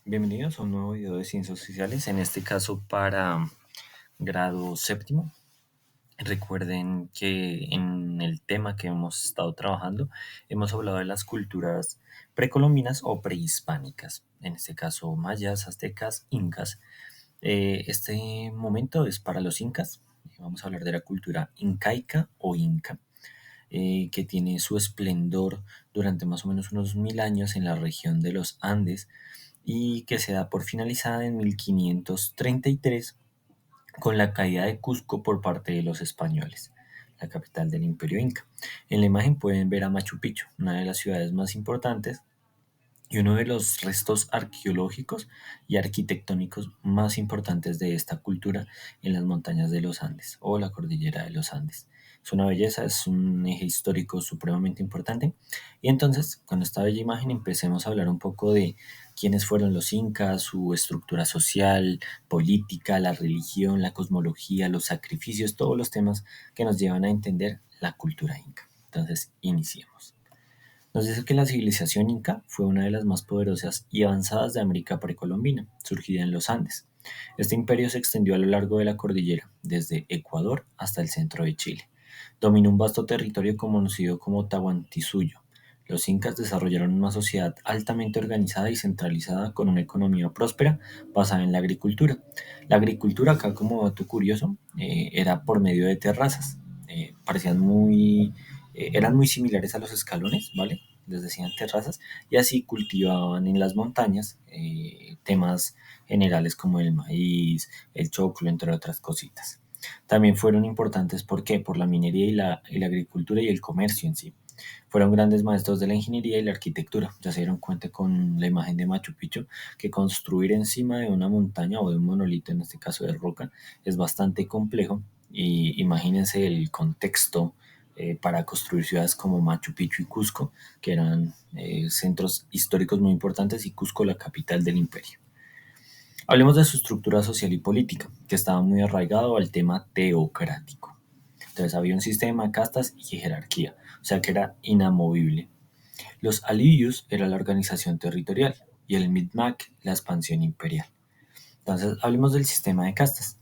Bienvenidos a un nuevo video de Ciencias Sociales, en este caso para grado séptimo. Recuerden que en el tema que hemos estado trabajando hemos hablado de las culturas precolombinas o prehispánicas, en este caso mayas, aztecas, incas. Este momento es para los incas. Vamos a hablar de la cultura incaica o inca, que tiene su esplendor durante más o menos unos 1000 años en la región de los Andes y que se da por finalizada en 1533 con la caída de Cusco por parte de los españoles, la capital del Imperio Inca. En la imagen pueden ver a Machu Picchu, una de las ciudades más importantes y uno de los restos arqueológicos y arquitectónicos más importantes de esta cultura en las montañas de los Andes o la cordillera de los Andes. Es una belleza, es un eje histórico supremamente importante. Y entonces, con esta bella imagen, empecemos a hablar un poco de quiénes fueron los incas, su estructura social, política, la religión, la cosmología, los sacrificios, todos los temas que nos llevan a entender la cultura inca. Entonces, iniciemos. Nos dice que la civilización inca fue una de las más poderosas y avanzadas de América precolombina, surgida en los Andes. Este imperio se extendió a lo largo de la cordillera, desde Ecuador hasta el centro de Chile. Dominó un vasto territorio conocido como Tahuantinsuyo. Los incas desarrollaron una sociedad altamente organizada y centralizada con una economía próspera basada en la agricultura. La agricultura, acá como dato curioso, era por medio de terrazas. Parecían eran muy similares a los escalones, ¿vale? Les decían terrazas, y así cultivaban en las montañas temas generales como el maíz, el choclo, entre otras cositas. También fueron importantes, ¿por qué? Por la minería y la agricultura y el comercio en sí. Fueron grandes maestros de la ingeniería y la arquitectura. Ya se dieron cuenta con la imagen de Machu Picchu que construir encima de una montaña o de un monolito, en este caso de roca, es bastante complejo. Y imagínense el contexto para construir ciudades como Machu Picchu y Cusco, que eran centros históricos muy importantes, y Cusco la capital del imperio. Hablemos de su estructura social y política, que estaba muy arraigado al tema teocrático. Entonces había un sistema de castas y jerarquía, o sea que era inamovible. Los aliyus era la organización territorial y el Mi'kmaq la expansión imperial. Entonces hablemos del sistema de castas.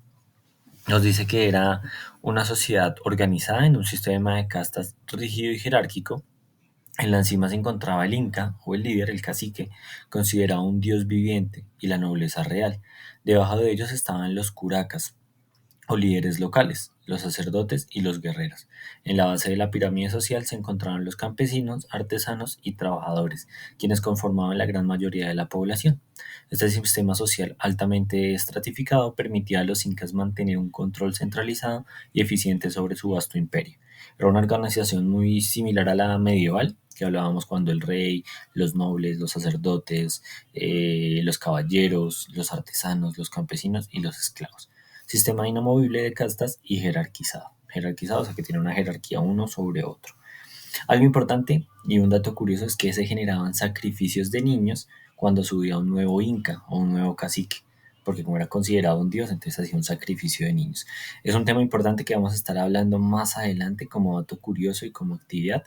Nos dice que era una sociedad organizada en un sistema de castas rígido y jerárquico. En la encima se encontraba el Inca, o el líder, el cacique, considerado un dios viviente, y la nobleza real. Debajo de ellos estaban los curacas, o líderes locales, los sacerdotes y los guerreros. En la base de la pirámide social se encontraban los campesinos, artesanos y trabajadores, quienes conformaban la gran mayoría de la población. Este sistema social altamente estratificado permitía a los incas mantener un control centralizado y eficiente sobre su vasto imperio. Era una organización muy similar a la medieval, que hablábamos cuando el rey, los nobles, los sacerdotes, los caballeros, los artesanos, los campesinos y los esclavos. Sistema inamovible de castas y jerarquizado. Jerarquizado, o sea que tiene una jerarquía uno sobre otro. Algo importante y un dato curioso es que se generaban sacrificios de niños cuando subía un nuevo inca o un nuevo cacique, porque como era considerado un dios, entonces hacía un sacrificio de niños. Es un tema importante que vamos a estar hablando más adelante como dato curioso y como actividad,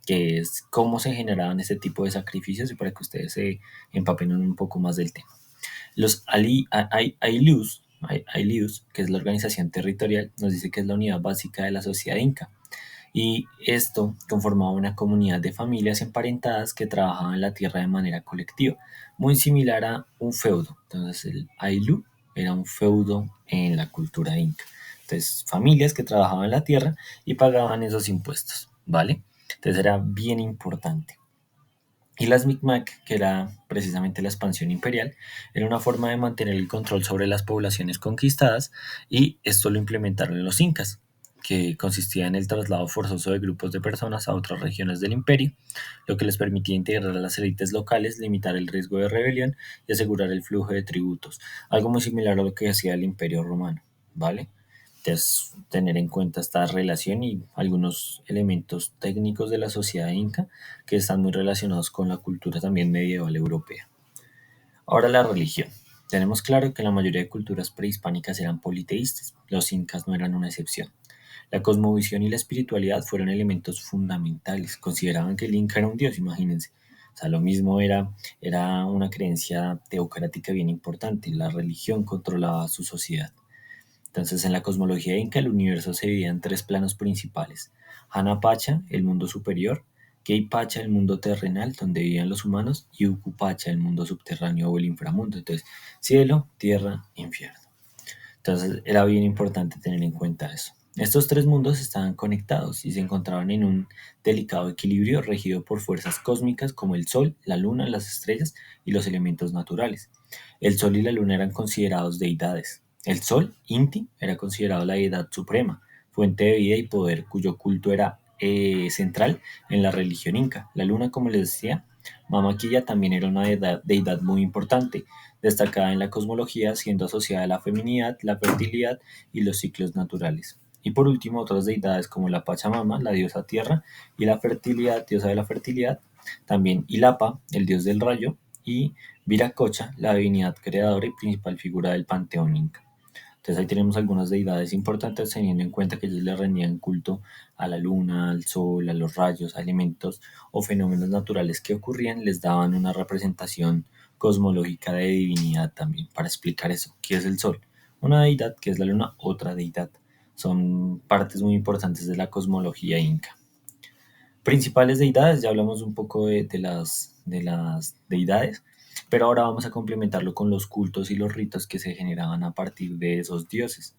que es cómo se generaban este tipo de sacrificios y para que ustedes se empapen un poco más del tema. Los Ailius, que es la organización territorial, nos dice que es la unidad básica de la sociedad inca. Y esto conformaba una comunidad de familias emparentadas que trabajaban la tierra de manera colectiva, muy similar a un feudo. Entonces el Ailu era un feudo en la cultura inca. Entonces familias que trabajaban la tierra y pagaban esos impuestos, ¿vale? Entonces era bien importante. Y las Mi'kmaq, que era precisamente la expansión imperial, era una forma de mantener el control sobre las poblaciones conquistadas, y esto lo implementaron los incas, que consistía en el traslado forzoso de grupos de personas a otras regiones del imperio, lo que les permitía integrar a las élites locales, limitar el riesgo de rebelión y asegurar el flujo de tributos, algo muy similar a lo que hacía el imperio romano, ¿vale? Entonces, tener en cuenta esta relación y algunos elementos técnicos de la sociedad inca que están muy relacionados con la cultura también medieval europea. Ahora la religión. Tenemos claro que la mayoría de culturas prehispánicas eran politeístas, los incas no eran una excepción. La cosmovisión y la espiritualidad fueron elementos fundamentales. Consideraban que el Inca era un dios, imagínense. sea, lo mismo era una creencia teocrática bien importante. La religión controlaba su sociedad. Entonces, en la cosmología inca, el universo se dividía en tres planos principales. Hanapacha, el mundo superior; Keipacha, el mundo terrenal, donde vivían los humanos; y Ukupacha, el mundo subterráneo o el inframundo. Entonces, cielo, tierra, infierno. Entonces era bien importante tener en cuenta eso. Estos tres mundos estaban conectados y se encontraban en un delicado equilibrio regido por fuerzas cósmicas como el Sol, la Luna, las estrellas y los elementos naturales. El Sol y la Luna eran considerados deidades. El Sol, Inti, era considerado la deidad suprema, fuente de vida y poder, cuyo culto era central en la religión inca. La Luna, como les decía, Mama Quilla, también era una deidad muy importante, destacada en la cosmología, siendo asociada a la feminidad, la fertilidad y los ciclos naturales. Y por último, otras deidades como la Pachamama, la diosa tierra, y la fertilidad, diosa de la fertilidad; también Ilapa, el dios del rayo; y Viracocha, la divinidad creadora y principal figura del panteón inca. Entonces ahí tenemos algunas deidades importantes, teniendo en cuenta que ellos le rendían culto a la luna, al sol, a los rayos, a elementos o fenómenos naturales que ocurrían, les daban una representación cosmológica de divinidad también para explicar eso. ¿Qué es el sol? Una deidad. ¿Qué es la luna? Otra deidad. Son partes muy importantes de la cosmología inca. Principales deidades, ya hablamos un poco de las deidades, pero ahora vamos a complementarlo con los cultos y los ritos que se generaban a partir de esos dioses.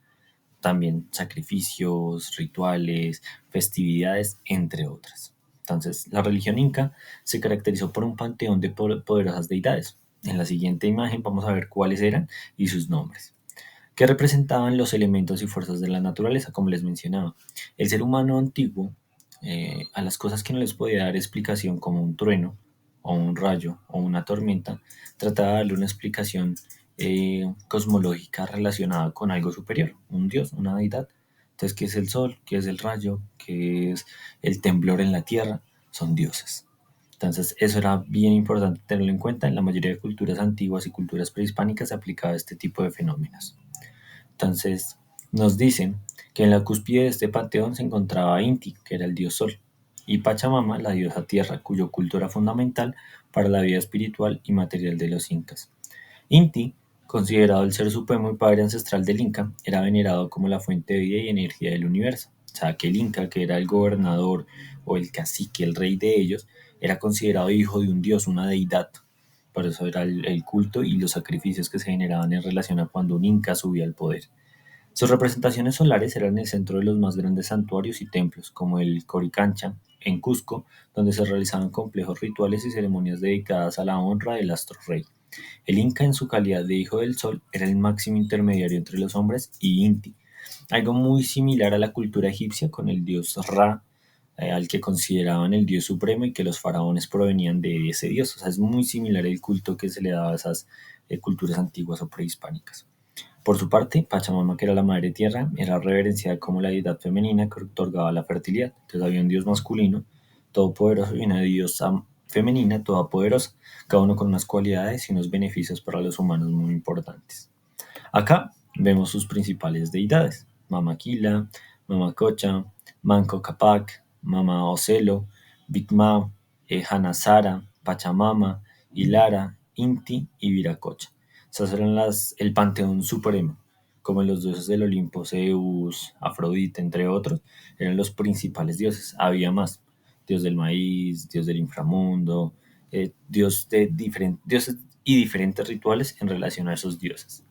También sacrificios, rituales, festividades, entre otras. Entonces, la religión inca se caracterizó por un panteón de poderosas deidades. En la siguiente imagen vamos a ver cuáles eran y sus nombres, que representaban los elementos y fuerzas de la naturaleza, como les mencionaba. El ser humano antiguo, a las cosas que no les podía dar explicación, como un trueno, o un rayo, o una tormenta, trataba de darle una explicación cosmológica relacionada con algo superior, un dios, una deidad. Entonces, ¿qué es el sol? ¿Qué es el rayo? ¿Qué es el temblor en la tierra? Son dioses. Entonces, eso era bien importante tenerlo en cuenta. En la mayoría de culturas antiguas y culturas prehispánicas se aplicaba este tipo de fenómenos. Entonces, nos dicen que en la cúspide de este panteón se encontraba Inti, que era el dios sol, y Pachamama, la diosa tierra, cuyo culto era fundamental para la vida espiritual y material de los incas. Inti, considerado el ser supremo y padre ancestral del Inca, era venerado como la fuente de vida y energía del universo. O sea, que el Inca, que era el gobernador o el cacique, el rey de ellos, era considerado hijo de un dios, una deidad. Por eso era el culto y los sacrificios que se generaban en relación a cuando un Inca subía al poder. Sus representaciones solares eran el centro de los más grandes santuarios y templos, como el Coricancha, en Cusco, donde se realizaban complejos rituales y ceremonias dedicadas a la honra del astro rey. El Inca, en su calidad de hijo del sol, era el máximo intermediario entre los hombres y Inti, algo muy similar a la cultura egipcia con el dios Ra, al que consideraban el dios supremo y que los faraones provenían de ese dios. O sea, es muy similar el culto que se le daba a esas culturas antiguas o prehispánicas. Por su parte, Pachamama, que era la madre tierra, era reverenciada como la deidad femenina que otorgaba la fertilidad. Entonces había un dios masculino todopoderoso y una diosa femenina todopoderosa, cada uno con unas cualidades y unos beneficios para los humanos muy importantes. Acá vemos sus principales deidades: Mama Quila, Mama Cocha, Manco Capac, Mama Ocelo, Bitmao, Hanasara, Pachamama, Hilara, Inti y Viracocha. Esas eran el panteón supremo, como los dioses del Olimpo, Zeus, Afrodita, entre otros, eran los principales dioses. Había más: dios del maíz, dios del inframundo, dioses y diferentes rituales en relación a esos dioses.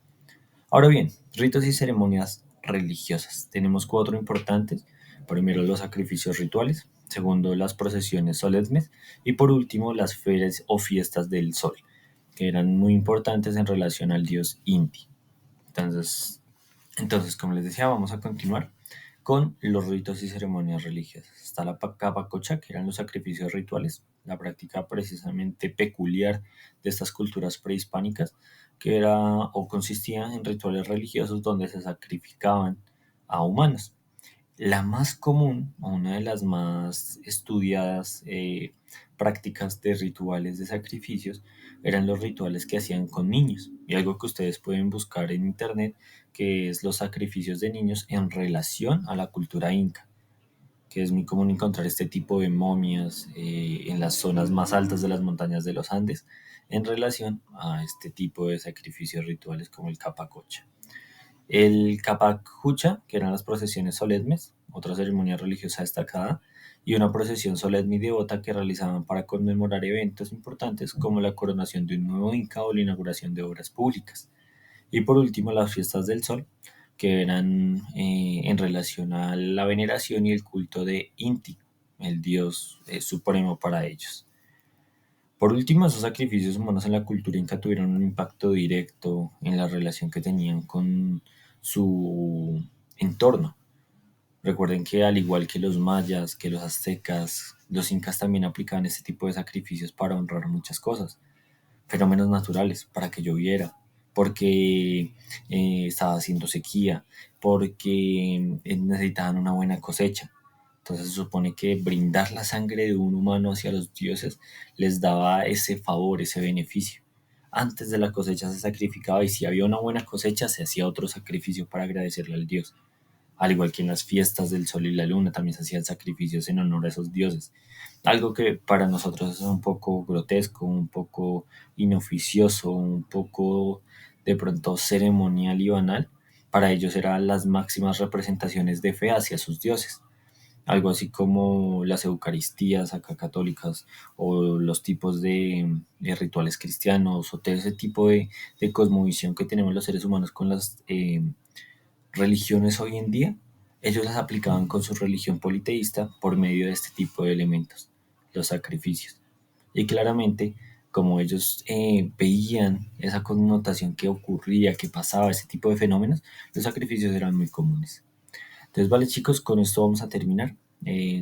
Ahora bien, ritos y ceremonias religiosas. Tenemos cuatro importantes. Primero, los sacrificios rituales; segundo, las procesiones solemnes; y por último, las ferias o fiestas del sol, que eran muy importantes en relación al dios Inti. Entonces, como les decía, vamos a continuar con los ritos y ceremonias religiosas. Está la capacocha, que eran los sacrificios rituales, la práctica precisamente peculiar de estas culturas prehispánicas, que era o consistía en rituales religiosos donde se sacrificaban a humanos. La más común, o una de las más estudiadas prácticas de rituales de sacrificios, eran los rituales que hacían con niños. Y algo que ustedes pueden buscar en internet, que es los sacrificios de niños en relación a la cultura inca. que es muy común encontrar este tipo de momias en las zonas más altas de las montañas de los Andes en relación a este tipo de sacrificios rituales como el capacocha. El capacucha, que eran las procesiones solemnes, otra ceremonia religiosa destacada, y una procesión solemne y devota que realizaban para conmemorar eventos importantes como la coronación de un nuevo inca o la inauguración de obras públicas. Y por último, las fiestas del sol, que eran en relación a la veneración y el culto de Inti, el dios supremo para ellos. Por último, esos sacrificios humanos en la cultura inca tuvieron un impacto directo en la relación que tenían con su entorno. Recuerden que al igual que los mayas, que los aztecas, los incas también aplicaban este tipo de sacrificios para honrar muchas cosas, fenómenos naturales, para que lloviera, porque estaba haciendo sequía, porque necesitaban una buena cosecha. Entonces se supone que brindar la sangre de un humano hacia los dioses les daba ese favor, ese beneficio. Antes de la cosecha se sacrificaba y si había una buena cosecha se hacía otro sacrificio para agradecerle al dios. Al igual que en las fiestas del sol y la luna también se hacían sacrificios en honor a esos dioses. Algo que para nosotros es un poco grotesco, un poco inoficioso, un poco de pronto ceremonial y banal, para ellos eran las máximas representaciones de fe hacia sus dioses. Algo así como las eucaristías acá católicas o los tipos de rituales cristianos o todo ese tipo de cosmovisión que tenemos los seres humanos con las religiones hoy en día, ellos las aplicaban con su religión politeísta por medio de este tipo de elementos, los sacrificios. Y claramente, como ellos veían esa connotación que ocurría, que pasaba, ese tipo de fenómenos, los sacrificios eran muy comunes. Entonces, vale chicos, con esto vamos a terminar.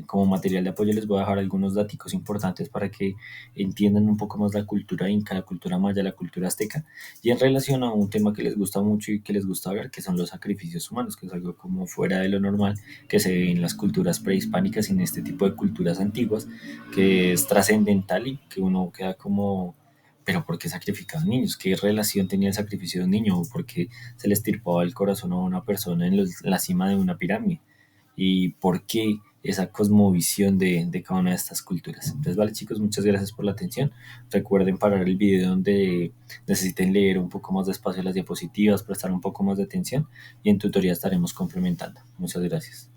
Como material de apoyo les voy a dejar algunos datos importantes para que entiendan un poco más la cultura inca, la cultura maya, la cultura azteca, y en relación a un tema que les gusta mucho y que les gusta ver, que son los sacrificios humanos, que es algo como fuera de lo normal que se ve en las culturas prehispánicas y en este tipo de culturas antiguas, que es trascendental y que uno queda como, pero ¿por qué sacrificaban niños? ¿Qué relación tenía el sacrificio de un niño? ¿O por qué se le estirpaba el corazón a una persona en la cima de una pirámide? ¿Y por qué esa cosmovisión de cada una de estas culturas? Entonces, vale chicos, muchas gracias por la atención. Recuerden parar el video donde necesiten leer un poco más despacio las diapositivas, prestar un poco más de atención y en tutoría estaremos complementando. Muchas gracias.